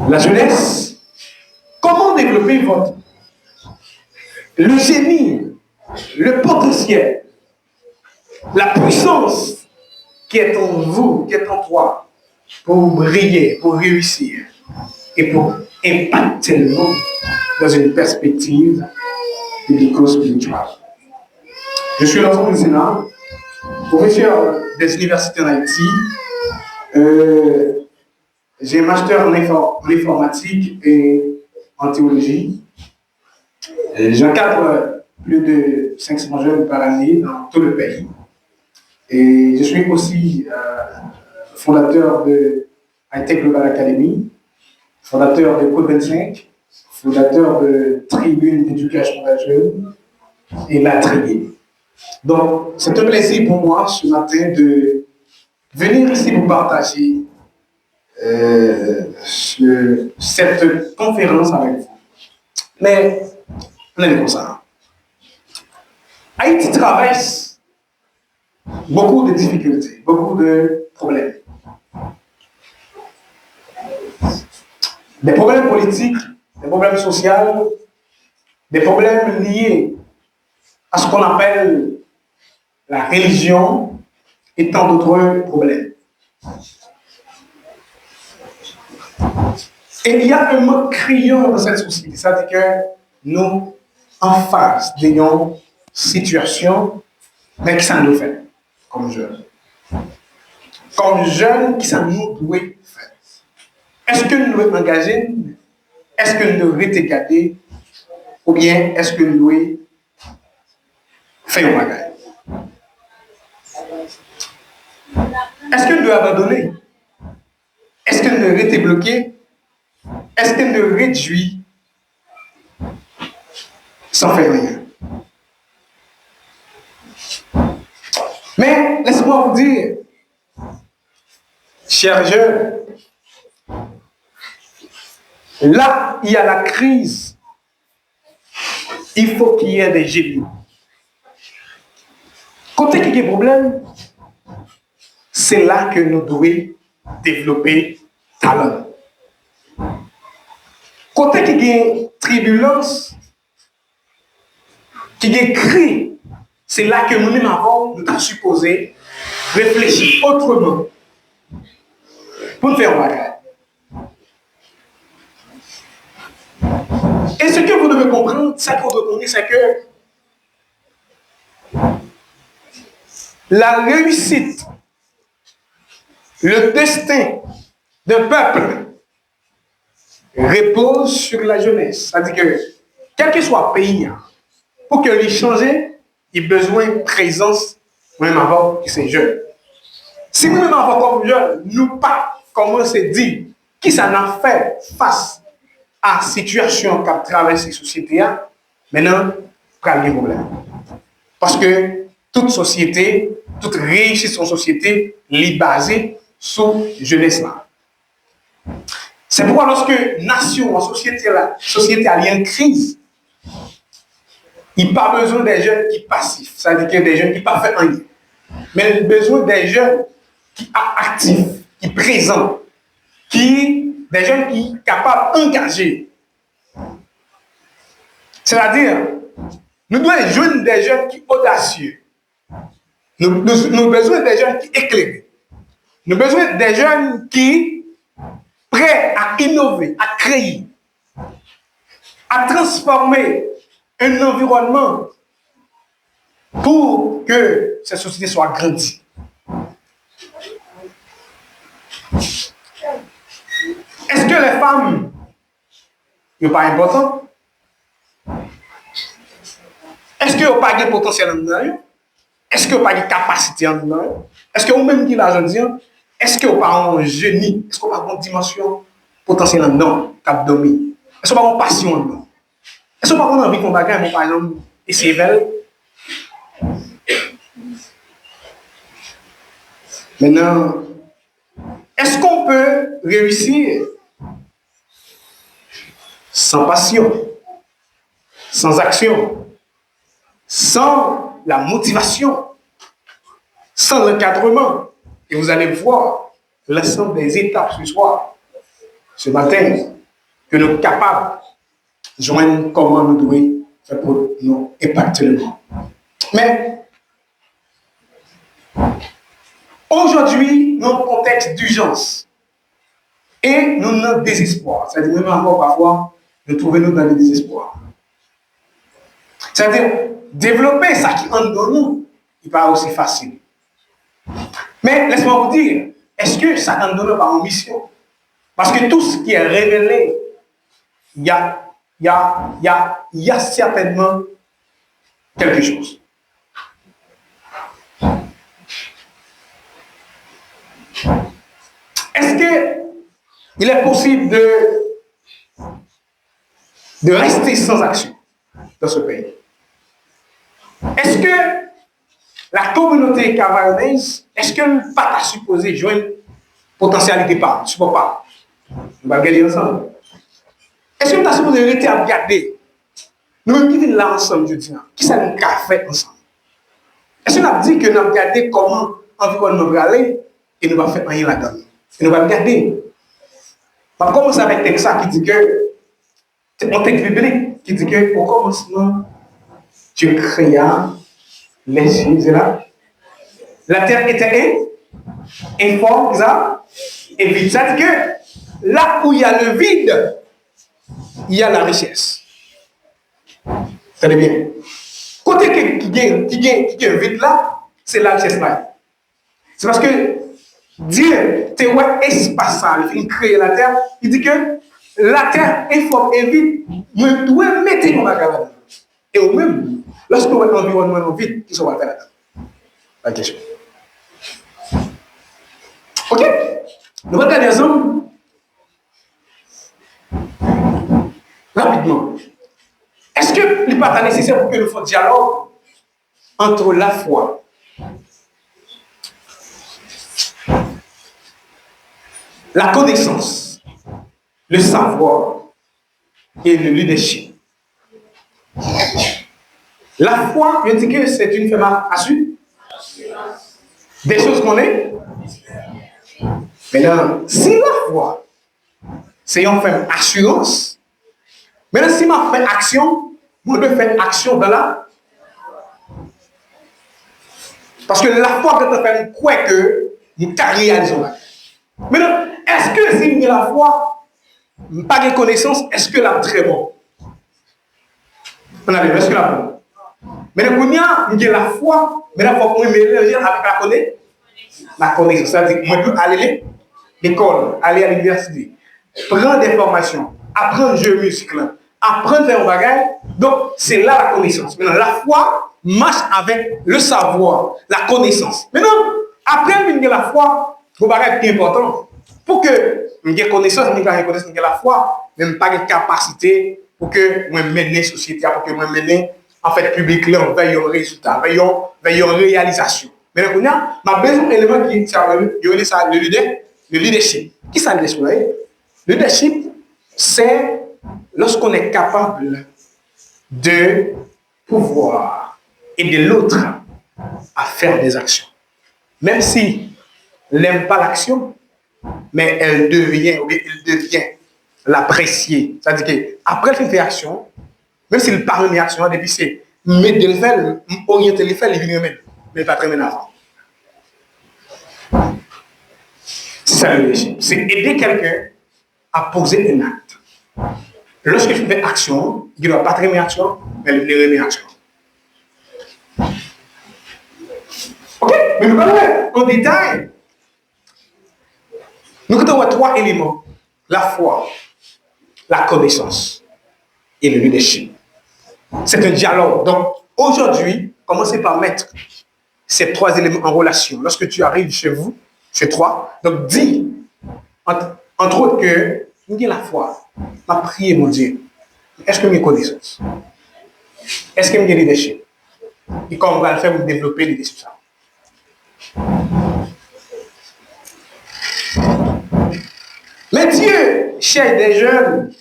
La jeunesse, comment développer le génie, le potentiel, la puissance qui est en vous, qui est en toi, pour briller, pour réussir et pour impacter le monde dans une perspective biblico-spirituelle. Je suis l'enfant du Sénat, professeur des universités en Haïti. J'ai un master en informatique et en théologie. J'encadre plus de 500 jeunes par année dans tout le pays. Et je suis aussi fondateur de Hightech Global Academy, fondateur de Code 25, fondateur de Tribune d'éducation des jeunes et La Tribu. Donc, c'est un plaisir pour moi ce matin de venir ici vous partager cette conférence avec vous. Mais, on est comme ça. Haïti traverse beaucoup de difficultés, beaucoup de problèmes. Des problèmes politiques, des problèmes sociaux, des problèmes liés à ce qu'on appelle la religion et tant d'autres problèmes. Et il y a un mot criant dans cette société, c'est-à-dire que nous, en face d'une situation, mais qui ça nous fait comme jeunes? Comme jeunes, qui ça nous doit faire? Est-ce que nous devons engager? Est-ce que nous devons regarder? Ou bien est-ce que nous devons faire un bagage? Est-ce que nous devons abandonner? Est-ce que nous devons rester bloqués? Est-ce que nous devons réduire sans faire rien? Mais laissez-moi vous dire, chers jeunes, là, il y a la crise. Il faut qu'il y ait des génies. Côté qui a problème, c'est là que nous devons développer talent. Côté qui a tribulance, qui a cri, c'est là que nous-mêmes avons, nous avons supposé réfléchir autrement pour nous faire un bagage. Et ce que vous devez comprendre, c'est que la réussite, le destin d'un peuple repose sur la jeunesse. C'est-à-dire que, quel que soit le pays, pour que les changer, il a besoin de présence, même avant que c'est jeune. Si nous-mêmes avant comme jeunes, nous pas commencer à dire qui ça n'a fait face à la situation qui traverse la société, maintenant, il y a un problème. Parce que toute société, toute richesse en société, est basée sur la jeunesse. C'est pourquoi lorsque nation, en société a une crise, il n'y a pas besoin des jeunes qui sont passifs, c'est-à-dire des jeunes qui ne pas fait rien. Mais il a besoin des jeunes qui sont actifs, qui sont présents, des jeunes qui sont capables d'engager. C'est-à-dire, nous devons joindre des jeunes qui sont audacieux. Nous avons besoin des jeunes qui sont éclairés. Nous avons besoin des jeunes qui sont prêts à innover, à créer, à transformer un environnement pour que cette société soit grandie. Est-ce que les femmes ne sont pas importantes? Est-ce que vous n'avez pas de potentiel en dedans? Est-ce que vous n'avez pas de capacité en dedans? Est-ce que vous-même qui l'avez dit, est-ce que vous n'avez pas un génie? Est-ce que vous n'avez pas une dimension potentielle en dedans? Est-ce que vous n'avez pas une passion en dedans? Est-ce que vous n'avez pas envie qu'on bagaille, par exemple, et c'est vrai? Maintenant, est-ce qu'on peut réussir sans passion, sans action, sans la motivation, sans l'encadrement? Et vous allez voir l'ensemble des étapes ce soir ce matin, que nous sommes capables de joindre comment nous devons faire pour nous impacter le monde. Mais aujourd'hui, nous sommes en contexte d'urgence et nous sommes dans le désespoir. C'est-à-dire, même encore parfois, nous trouvons nous dans le désespoir. C'est-à-dire, développer ça qui entre dans nous, il n'est pas aussi facile. Mais laisse-moi vous dire, est-ce que ça entre dans nous par une mission? Parce que tout ce qui est révélé, il y a certainement quelque chose. Est-ce qu'il est possible de rester sans action dans ce pays? Est-ce que la communauté camerounaise, est-ce qu'elle n'est pas supposée jouer une potentialité pas? Je ne sais pas. On va regarder ensemble. Est-ce que nous sommes supposés rester à regarder? Nous qui vivons là ensemble, je dis, qui ça nous a fait ensemble? Est-ce qu'on a dit que nous avons regardé comment l'environnement va aller et nous allons faire rien là-dedans? Et nous allons regarder. On va commencer avec un texte qui dit que, c'est un texte biblique qui dit que, au commencement, Dieu créa les cieux et là. La terre était informe, ça, et vide. Ça dit que là où il y a le vide, il y a la richesse. Tenez bien. Côté qui est vide là, c'est la richesse là. C'est parce que Dieu, tu vois, espace, il crée la terre, il dit que la terre est forte et vide, nous devons mettre nos bagages là-dedans. Et au même, lorsque vous avez un environnement vide, qui sont à faire là-dedans? La question. Ok? Nous regardons ensemble rapidement. Est-ce que il n'est pas nécessaire pour que nous fassions dialogue entre la foi, la connaissance, le savoir et le leadership? La foi, je dis que c'est une femme assurée. Des choses qu'on est. Maintenant, si la foi, c'est une femme assurance, maintenant si ma fait action, moi je fais action dans la. Parce que la foi, quand on fait quoi que nous réalisons. Maintenant, est-ce que si la foi, pas de connaissance, est-ce que la très bon? On a dit, est-ce que la bonne? Maintenant, quand il y a la foi, maintenant, il faut mélanger avec la connaissance. C'est-à-dire, moi, je peux aller à l'école, aller à l'université, prendre des formations, apprendre jeu muscle, apprendre à faire un bagage. Donc, c'est là la connaissance. Maintenant, la foi marche avec le savoir, la connaissance. Maintenant, après, il y a la foi, le bagage est important. Pour que il y ait connaissance, il y ait la foi, même pas de capacité pour que moi mène la société, pour que moi mène en fait public là, veillons résultat, veillons réalisation. Mais maintenant, ma besoin d'élément qui est le leadership. Qui ça le leadership? Le leadership, c'est lorsqu'on est capable de pouvoir aider l'autre à faire des actions. Même si il n'aime pas l'action, mais il devient l'apprécier. C'est-à-dire qu'après qu'il fait action, même s'il parle d'une action, depuis c'est mettre de le faire, orienter le faire, il vient même, mais pas très bien avant. C'est ça le leadership. C'est aider quelqu'un à poser un acte. Lorsque je fais action, il ne doit pas très bien action, mais il remet action. Ok? Mais nous allons en détail. Nous avons trois éléments. La foi, la connaissance et le leadership. C'est un dialogue. Donc, aujourd'hui, commencez par mettre ces trois éléments en relation. Lorsque tu arrives chez vous, chez toi, donc dis, entre autres, que nous avons la foi. Ma prière, mon Dieu. Est-ce que nous avons connaissance? Est-ce que nous avons le leadership? Et comment on va le faire pour développer le leadership? Mais Dieu cherche des jeunes.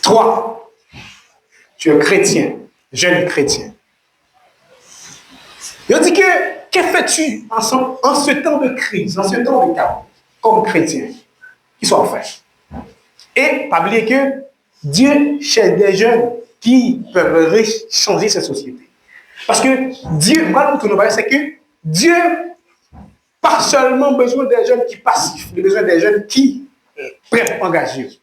3. Tu es chrétien, jeune chrétien. Il dit que que fais-tu en ce temps de crise, en ce temps de chaos, comme chrétien, qui soit fait? Et pas oublier que Dieu cherche des jeunes qui peuvent changer cette société. Parce que Dieu, moi, c'est que Dieu pas seulement besoin des jeunes qui passifs, il a besoin des jeunes qui prêts engagés.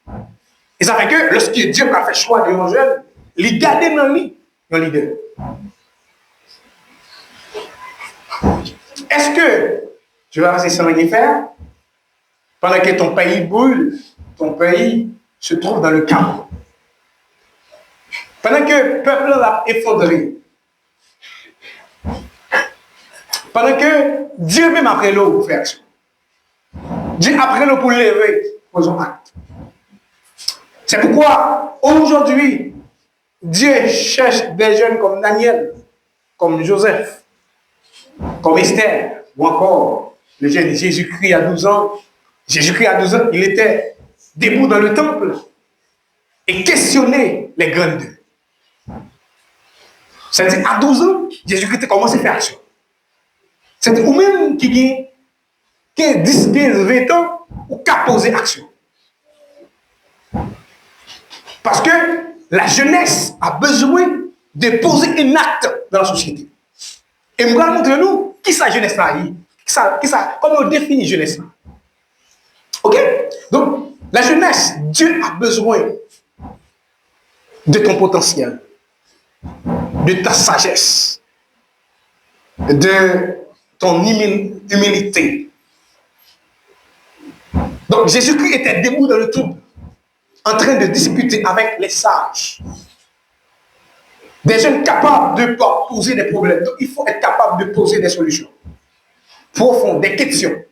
Et ça fait que lorsque Dieu a fait choix de nos jeunes, les garder dans lui, dans leader. Est-ce que tu vas rester sans rien faire pendant que ton pays brûle, ton pays se trouve dans le chaos? Pendant que le peuple l'a effondré, pendant que Dieu même après l'eau pour faire action, Dieu après l'eau pour lever, posons acte. C'est pourquoi aujourd'hui, Dieu cherche des jeunes comme Daniel, comme Joseph, comme Esther, ou encore le jeune Jésus-Christ à 12 ans. Jésus-Christ à 12 ans, il était debout dans le temple et questionnait les grandes deux. C'est-à-dire, à 12 ans, Jésus-Christ a commencé à faire action. C'est ou même qui a 10, 15, 20 ans, ou qui a posé action. Parce que la jeunesse a besoin de poser un acte dans la société. Et je vais montrer nous qui sa jeunesse là. Comment on définit jeunesse là. Ok? Donc, la jeunesse, Dieu a besoin de ton potentiel, de ta sagesse, de ton humilité. Donc, Jésus-Christ était debout dans le temple, en train de discuter avec les sages. Des jeunes capables de poser des problèmes. Donc, il faut être capable de poser des solutions profondes, des questions.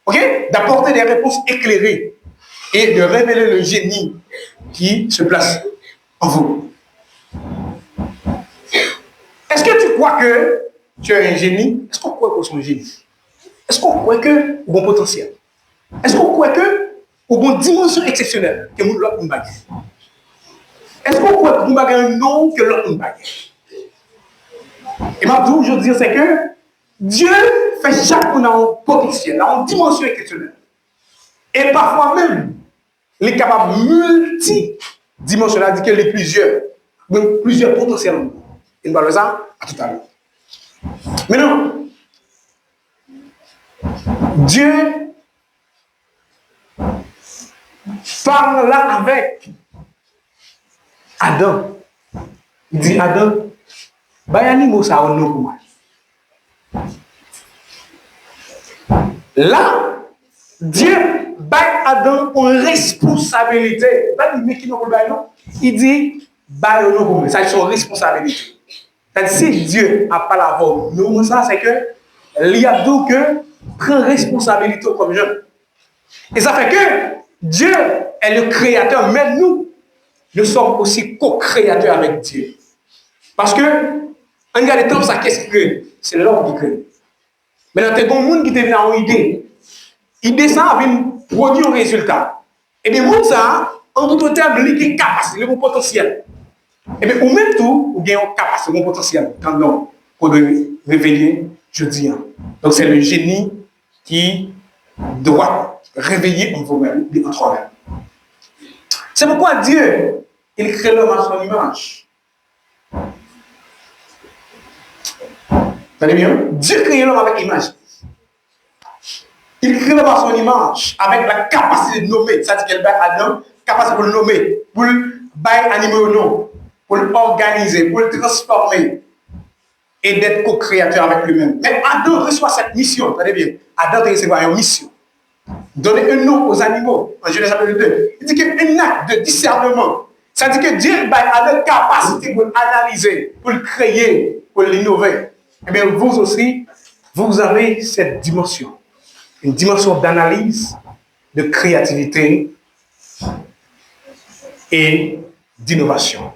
Ok? D'apporter des réponses éclairées et de révéler le génie qui se place en vous. Est-ce que tu crois que tu es un génie? Est-ce qu'on croit que tu es un génie? Est-ce qu'on croit que tu as un bon potentiel? Est-ce qu'on croit que tu as une dimension exceptionnelle que l'autre ne bague? Est-ce qu'on croit que tu as un nom que l'autre ne bague? Et ma toujours je dire c'est que Dieu fait chaque monde un potentiel, une dimension exceptionnelle. Et parfois même, il est capable multidimensionnel, c'est-à-dire qu'il y a plusieurs potentiels. Il va le dire à tout à l'heure. Maintenant, Dieu parle là avec Adam. Il dit Adam, bayani ça on nous pour là, Dieu baille Adam une responsabilité. Il dit baille nous ça c'est une responsabilité. Si Dieu n'a pas la voix, nous ça c'est que il y a donc que prend responsabilité comme jeune. Et ça fait que Dieu est le créateur, mais nous sommes aussi co-créateurs avec Dieu. Parce que, en regardant le temps, ça qu'est-ce qui crée? C'est l'homme qui crée. Mais dans tes bons monde qui te vient en idée, l'idée ça vient produire un résultat. Et bien, monde ça, en d'autres termes, il est capacité, le bon potentiel. Et bien, ou même tout, ou bien on capacité, le bon potentiel, quand on peut réveiller, je dis. Donc, c'est le génie qui doit réveiller en vous-même, en toi-même. C'est pourquoi Dieu, il crée l'homme à son image. Vous allez bien? Dieu crée l'homme avec image. Il crée l'homme à son image, avec la capacité de nommer. C'est-à-dire qu'il a Adam, capacité pour le nommer, pour le bailler animer au nom, pour l'organiser, pour le transformer et d'être co-créateur avec lui-même. Mais Adam reçoit cette mission. Vous allez bien? Adam reçoit une mission. Donner un nom aux animaux, en Genèse chapitre 2. Il dit qu'il y a un acte de discernement. C'est-à-dire que Dieu a la capacité pour l'analyser, pour le créer, pour l'innover. Eh bien, vous aussi, vous avez cette dimension. Une dimension d'analyse, de créativité et d'innovation.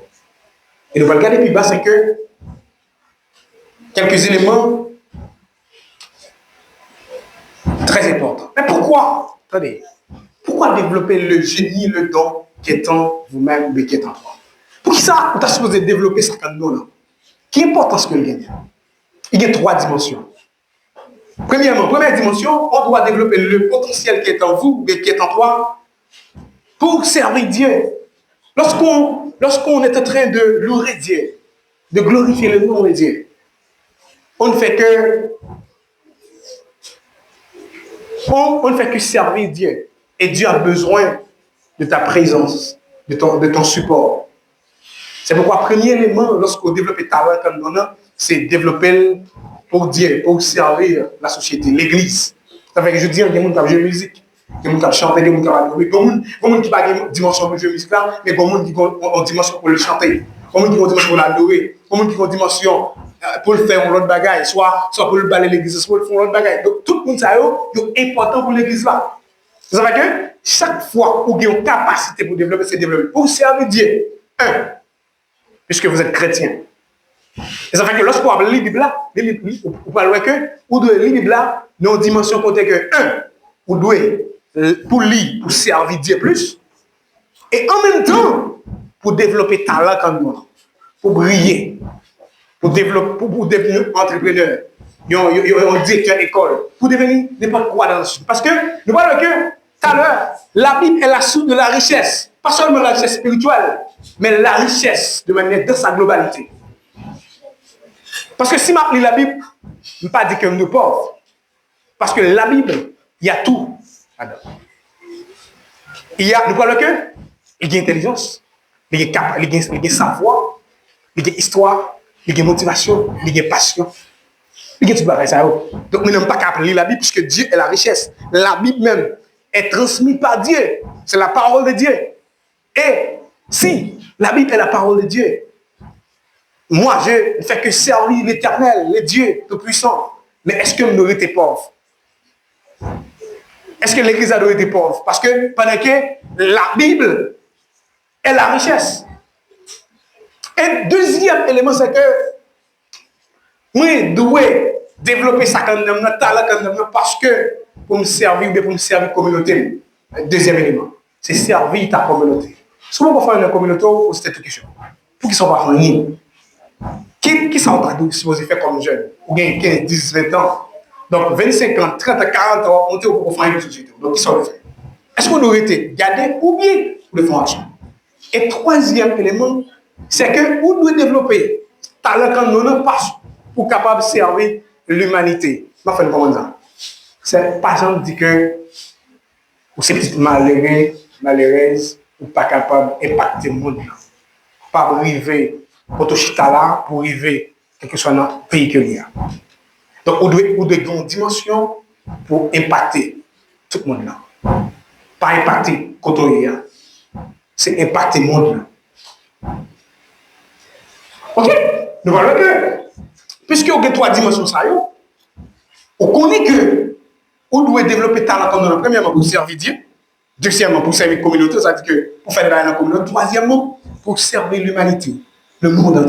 Et nous allons regarder plus bas, c'est que quelques éléments très importants. Mais pourquoi? Attendez. Pourquoi développer le génie, le don qui est en vous-même, mais qui est en toi? Pour qui ça, vous êtes supposé développer ça comme nous là? Quelle importance que le gagne? Il y a 3 dimensions. Premièrement, première dimension, on doit développer le potentiel qui est en vous et qui est en toi pour servir Dieu. Lorsqu'on est en train de louer Dieu, de glorifier le nom de Dieu, on ne fait que servir Dieu. Et Dieu a besoin de ta présence, de ton support. C'est pourquoi, premier élément, lorsqu'on développe le talent comme nous, c'est développer pour Dieu, pour servir la société, l'église. Ça fait que je dis, il y a des gens qui ont joué musique, il y a des gens qui chantent, il y a des gens qui ont adorer, il y a des gens qui n'ont pas de dimension pour jouer musique là, mais il y a des gens qui ont une dimension pour le chanter, il y a des gens qui ont une dimension pour l'adorer, il y a des gens qui ont une dimension pour le faire l'autre bagaille, soit pour le balayer l'église, soit pour le faire l'autre bagaille. Donc tout le monde, ça est important pour l'église là. Ça veut dire que chaque fois où vous avez une capacité pour développer, c'est développer. Pour servir Dieu, puisque vous êtes chrétien. Et ça fait que lorsqu'on parle de la Bible là, vous parlez que, vous devez lire la Bible là, dans une dimension côté que, vous devez, pour lire, pour servir Dieu plus, et en même temps, pour développer talent comme nous, pour briller, pour devenir entrepreneur, un directeur d'école, pour devenir n'importe quoi dans le sud. Parce que, nous parlons que, tout à l'heure, la Bible est la source de la richesse. Pas seulement la richesse spirituelle, mais la richesse de manière dans sa globalité. Parce que si je lis la Bible, je ne pas dire que nous sommes pauvres. Parce que la Bible, il y a tout. Nous parlons que, il y a intelligence, il y a savoir, il y a histoire, il y a motivation, il y a passion. Il y a tout le ça. Donc, nous n'avons pas qu'à lire la Bible, puisque Dieu est la richesse. La Bible même est transmise par Dieu. C'est la parole de Dieu. Et si la Bible est la parole de Dieu, moi, je ne fais que servir l'Éternel, le Dieu tout-puissant. Mais est-ce que nous aurions été pauvres? Est-ce que l'Église a été pauvre? Parce que pendant que la Bible est la richesse. Et deuxième élément, c'est que moi, je dois développer ça quand même, parce que pour me servir, pour me servir la communauté. Deuxième élément, c'est servir ta communauté. Souvent, on va faire une communauté pour cette question. Pour qu'ils ne soient pas en ligne. Qui sont supposés faire comme jeunes? Ou bien 15, 10, 20 ans. Donc 25 ans, 30 ans, 40 ans, on est pour faire une société. Donc, qui sont le fait? Est-ce qu'on aurait été gardé ou bien le font action? Et troisième élément, c'est que vous devez développer talent quand nous passe pour capable de servir l'humanité. Je vais faire comment ça? C'est pas genre de dire que vous êtes petit malheureux, malheureuse, ou pas capable d'impacter le monde. Pas arriver Potochita là pour arriver quel que soit notre pays que l'il y a. Donc, on doit avoir une dimension pour impacter tout le monde là. Pas impacter côté là. C'est impacter le monde là. Ok? Nous voyons que, puisque vous avez trois dimensions, on connaît que on doit développer talent comme nous. Premièrement, pour servir Dieu. Deuxièmement, pour servir la communauté, c'est-à-dire que pour faire de la communauté. Troisièmement, pour servir l'humanité, le monde entier.